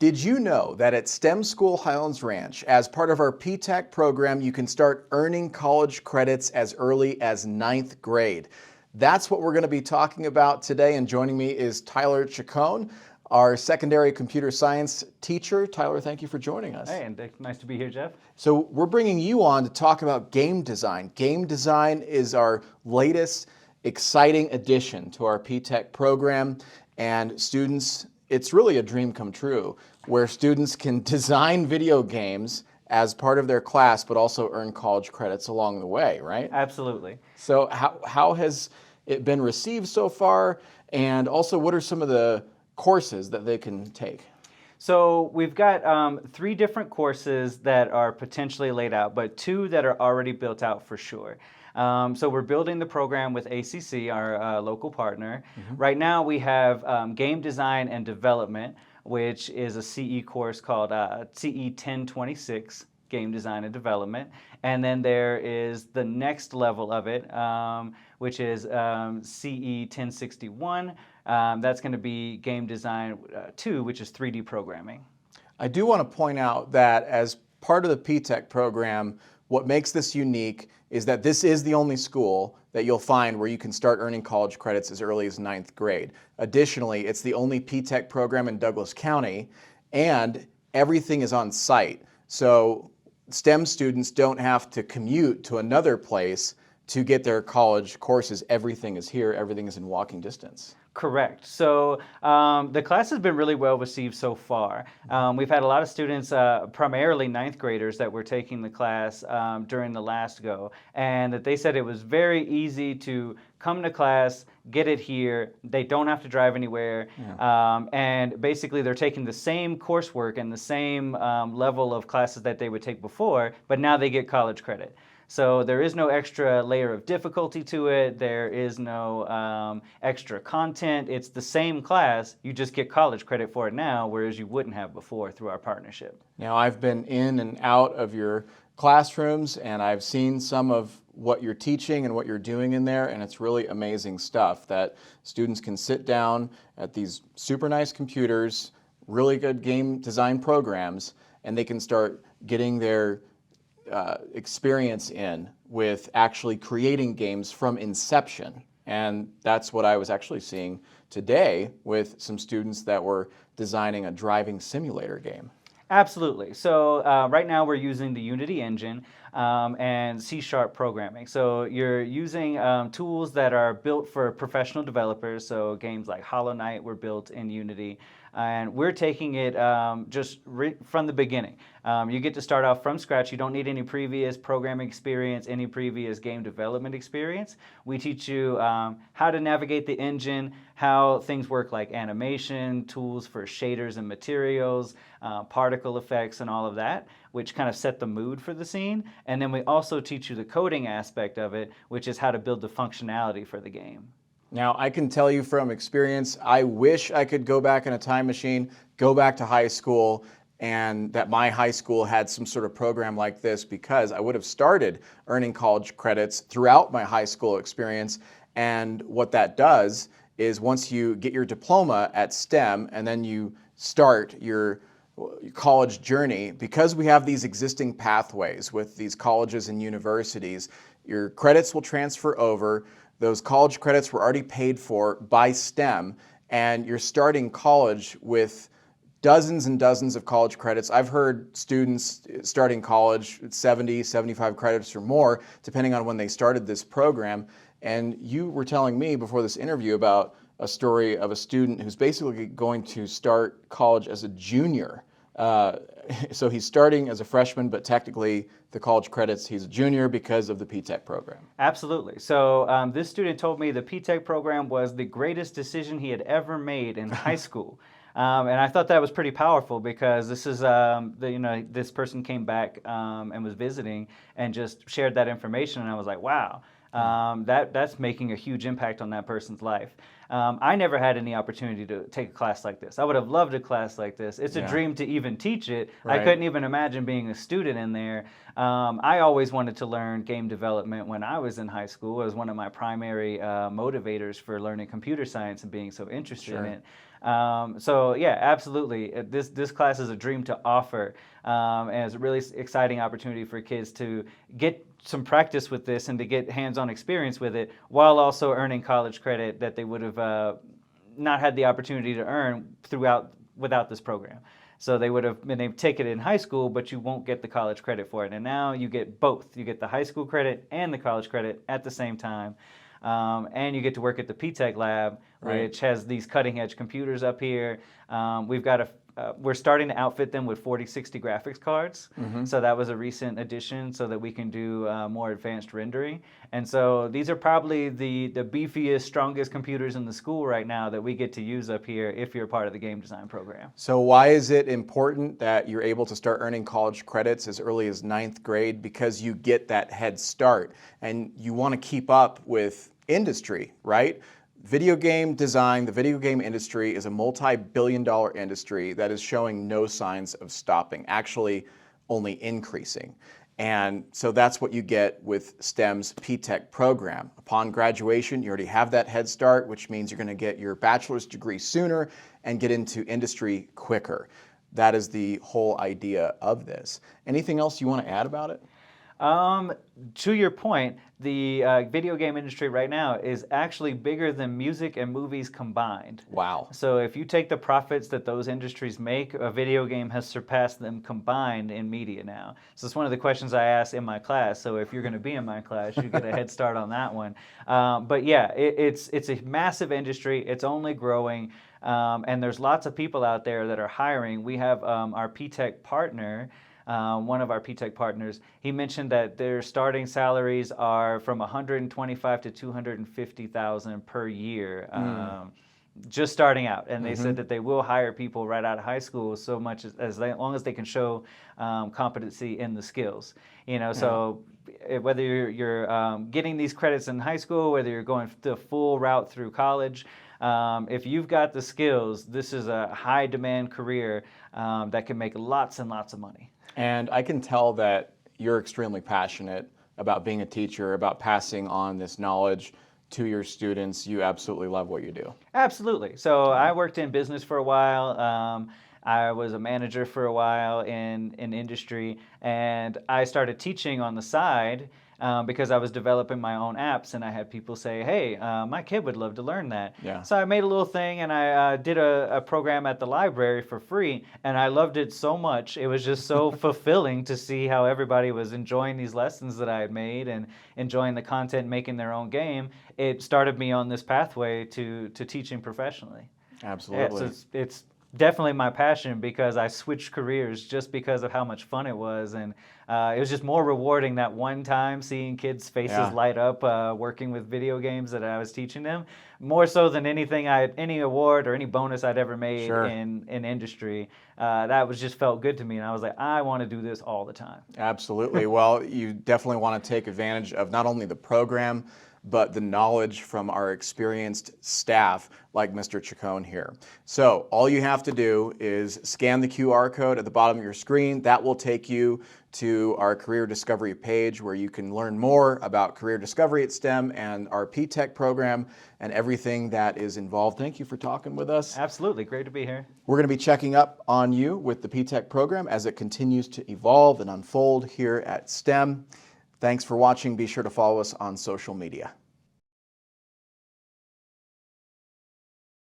Did you know that at STEM School Highlands Ranch, as part of our P-TECH program, you can start earning college credits as early as ninth grade? That's what we're going to be talking about today, and joining me is Tyler Chacon, our secondary computer science teacher. Tyler, thank you for joining us. Hey, and nice to be here, Jeff. So we're bringing you on to talk about game design. Game design is our latest exciting addition to our P-TECH program, and students, it's really a dream come true, where students can design video games as part of their class, but also earn college credits along the way, right? Absolutely. So how has it been received so far? And also, what are some of the courses that they can take? So we've got 3 different courses that are potentially laid out, but 2 that are already built out for sure. So we're building the program with ACC, our local partner. Right now we have Game Design and Development, which is a CE course called CE 1026, Game Design and Development. And then there is the next level of it, which is CE 1061. That's going to be Game Design 2, which is 3D programming. I do want to point out that as part of the P-TECH program, what makes this unique is that this is the only school that you'll find where you can start earning college credits as early as ninth grade. Additionally, it's the only P-TECH program in Douglas County, and everything is on site. So STEM students don't have to commute to another place to get their college courses. Everything is here, everything is in walking distance. Correct. So the class has been really well received so far. We've had a lot of students, primarily ninth graders, that were taking the class during the last go, and that they said it was very easy to come to class, get it here. They don't have to drive anywhere, and basically they're taking the same coursework and the same level of classes that they would take before, but now they get college credit. So there is no extra layer of difficulty to it. There is no extra content. It's the same class. You just get college credit for it now, whereas you wouldn't have before through our partnership. Now, I've been in and out of your classrooms, and I've seen some of what you're teaching and what you're doing in there, and it's really amazing stuff that students can sit down at these super nice computers, really good game design programs, and they can start getting their experience in with actually creating games from inception. And that's what I was actually seeing today with some students that were designing a driving simulator game. Absolutely. So right now we're using the Unity engine and C# programming. So you're using tools that are built for professional developers. So games like Hollow Knight were built in Unity. And we're taking it just from the beginning. You get to start off from scratch. You don't need any previous programming experience, any previous game development experience. We teach you how to navigate the engine, how things work like animation, tools for shaders and materials, particle effects and all of that, which kind of set the mood for the scene. And then we also teach you the coding aspect of it, which is how to build the functionality for the game. Now, I can tell you from experience, I wish I could go back in a time machine, go back to high school, and that my high school had some sort of program like this, because I would have started earning college credits throughout my high school experience. And what that does is once you get your diploma at STEM and then you start your college journey, because we have these existing pathways with these colleges and universities, your credits will transfer over. Those college credits were already paid for by STEM, and you're starting college with dozens and dozens of college credits. I've heard students starting college at 70, 75 credits or more, depending on when they started this program. And you were telling me before this interview about a story of a student who's basically going to start college as a junior. So he's starting as a freshman, but technically the college credits, he's a junior because of the P-TECH program. Absolutely. So this student told me the P-TECH program was the greatest decision he had ever made in high school. And I thought that was pretty powerful, because this is, this person came back and was visiting and just shared that information, and I was like, wow. That's making a huge impact on that person's life. I never had any opportunity to take a class like this. I would have loved a class like this. It's a dream to even teach it. Right. I couldn't even imagine being a student in there. I always wanted to learn game development when I was in high school. It was one of my primary motivators for learning computer science and being so interested in it. So yeah, absolutely. This class is a dream to offer, and it's a really exciting opportunity for kids to get some practice with this and to get hands-on experience with it, while also earning college credit that they would have not had the opportunity to earn without this program. So they would have been able to take it in high school, but you won't get the college credit for it. And now you get both. You get the high school credit and the college credit at the same time. And you get to work at the P-Tech lab, Right. which has these cutting edge computers up here. We're starting to outfit them with 4060 graphics cards. So that was a recent addition so that we can do more advanced rendering. And so these are probably the beefiest, strongest computers in the school right now that we get to use up here if you're part of the game design program. So why is it important that you're able to start earning college credits as early as 9th grade? Because you get that head start and you want to keep up with industry, right? Video game design, the video game industry is a multi-billion-dollar industry that is showing no signs of stopping, actually only increasing. And so that's what you get with STEM's P-Tech program. Upon graduation, you already have that head start, which means you're going to get your bachelor's degree sooner and get into industry quicker. That is the whole idea of this. Anything else you want to add about it? To your point, the video game industry right now is actually bigger than music and movies combined. Wow. So if you take the profits that those industries make, a video game has surpassed them combined in media now. So it's one of the questions I ask in my class. So if you're going to be in my class, you get a head start on that one. But yeah, it's a massive industry. It's only growing. And there's lots of people out there that are hiring. We have our P-Tech partner. One of our P-Tech partners, he mentioned that their starting salaries are from $125,000 to $250,000 per year, just starting out. And they said that they will hire people right out of high school so much as long as they can show competency in the skills. So whether you're getting these credits in high school, whether you're going the full route through college, if you've got the skills, this is a high demand career that can make lots and lots of money. And I can tell that you're extremely passionate about being a teacher, about passing on this knowledge to your students. You absolutely love what you do. Absolutely. So I worked in business for a while. I was a manager for a while in industry, and I started teaching on the side because I was developing my own apps, and I had people say, hey, my kid would love to learn that. Yeah. So I made a little thing, and I did a program at the library for free, and I loved it so much. It was just so fulfilling to see how everybody was enjoying these lessons that I had made and enjoying the content, making their own game. It started me on this pathway to teaching professionally. Absolutely. Yeah, so it's definitely my passion because I switched careers just because of how much fun it was. And it was just more rewarding that one time seeing kids' faces light up working with video games that I was teaching them, more so than any award or any bonus I'd ever made in industry. That was just felt good to me. And I was like, I want to do this all the time. Absolutely. Well, you definitely want to take advantage of not only the program, but the knowledge from our experienced staff like Mr. Chacon here. So all you have to do is scan the QR code at the bottom of your screen. That will take you to our career discovery page where you can learn more about career discovery at STEM and our P-Tech program and everything that is involved. Thank you for talking with us. Absolutely. Great to be here. We're going to be checking up on you with the P-Tech program as it continues to evolve and unfold here at STEM. Thanks for watching. Be sure to follow us on social media.